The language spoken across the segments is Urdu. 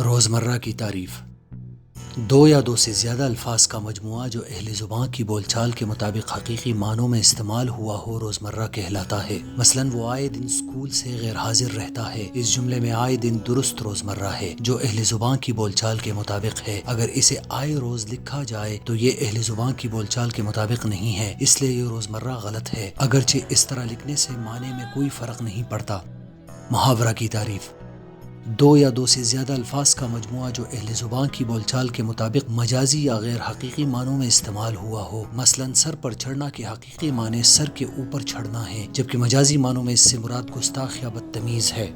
روزمرہ کی تعریف دو یا دو سے زیادہ الفاظ کا مجموعہ جو اہل زبان کی بول چال کے مطابق حقیقی معنوں میں استعمال ہوا ہو روزمرہ کہلاتا ہے۔ مثلا وہ آئے دن اسکول سے غیر حاضر رہتا ہے، اس جملے میں آئے دن درست روزمرہ ہے جو اہل زبان کی بول چال کے مطابق ہے۔ اگر اسے آئے روز لکھا جائے تو یہ اہل زبان کی بول چال کے مطابق نہیں ہے، اس لیے یہ روزمرہ غلط ہے، اگرچہ اس طرح لکھنے سے معنی میں کوئی فرق نہیں پڑتا۔ محاورہ کی تعریف دو یا دو سے زیادہ الفاظ کا مجموعہ جو اہل زبان کی بول چال کے مطابق مجازی یا غیر حقیقی معنوں میں استعمال ہوا ہو۔ مثلا سر پر چڑھنا کے حقیقی معنی سر کے اوپر چڑھنا ہے، جبکہ مجازی معنوں میں اس سے مراد گستاخ یا بدتمیز ہے۔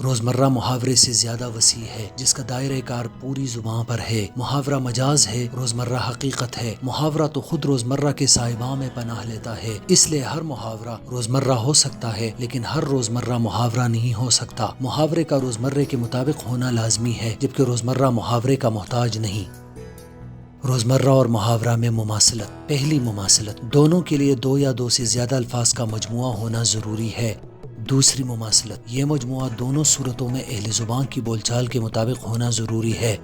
روزمرہ محاورے سے زیادہ وسیع ہے، جس کا دائرہ کار پوری زبان پر ہے۔ محاورہ مجاز ہے، روزمرہ حقیقت ہے۔ محاورہ تو خود روزمرہ کے سائبان میں پناہ لیتا ہے، اس لیے ہر محاورہ روزمرہ ہو سکتا ہے لیکن ہر روزمرہ محاورہ نہیں ہو سکتا۔ محاورے کا روزمرہ کے مطابق ہونا لازمی ہے، جبکہ روزمرہ محاورے کا محتاج نہیں۔ روزمرہ اور محاورہ میں مماثلت۔ پہلی مماثلت، دونوں کے لیے دو یا دو سے زیادہ الفاظ کا مجموعہ ہونا ضروری ہے۔ دوسری مماثلت، یہ مجموعہ دونوں صورتوں میں اہل زبان کی بول چال کے مطابق ہونا ضروری ہے۔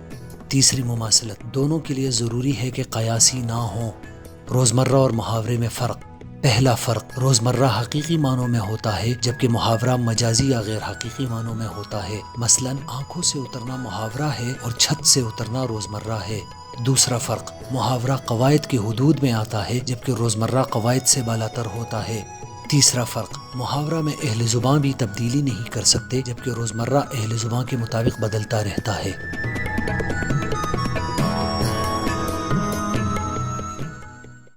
تیسری مماثلت، دونوں کے لیے ضروری ہے کہ قیاسی نہ ہوں۔ روزمرہ اور محاورے میں فرق۔ پہلا فرق، روزمرہ حقیقی معنوں میں ہوتا ہے جبکہ محاورہ مجازی یا غیر حقیقی معنوں میں ہوتا ہے۔ مثلا آنکھوں سے اترنا محاورہ ہے اور چھت سے اترنا روزمرہ ہے۔ دوسرا فرق، محاورہ قواعد کی حدود میں آتا ہے جبکہ روزمرہ قواعد سے بالاتر ہوتا ہے۔ تیسرا فرق، محاورہ میں اہل زبان بھی تبدیلی نہیں کر سکتے جبکہ روزمرہ اہل زبان کے مطابق بدلتا رہتا ہے۔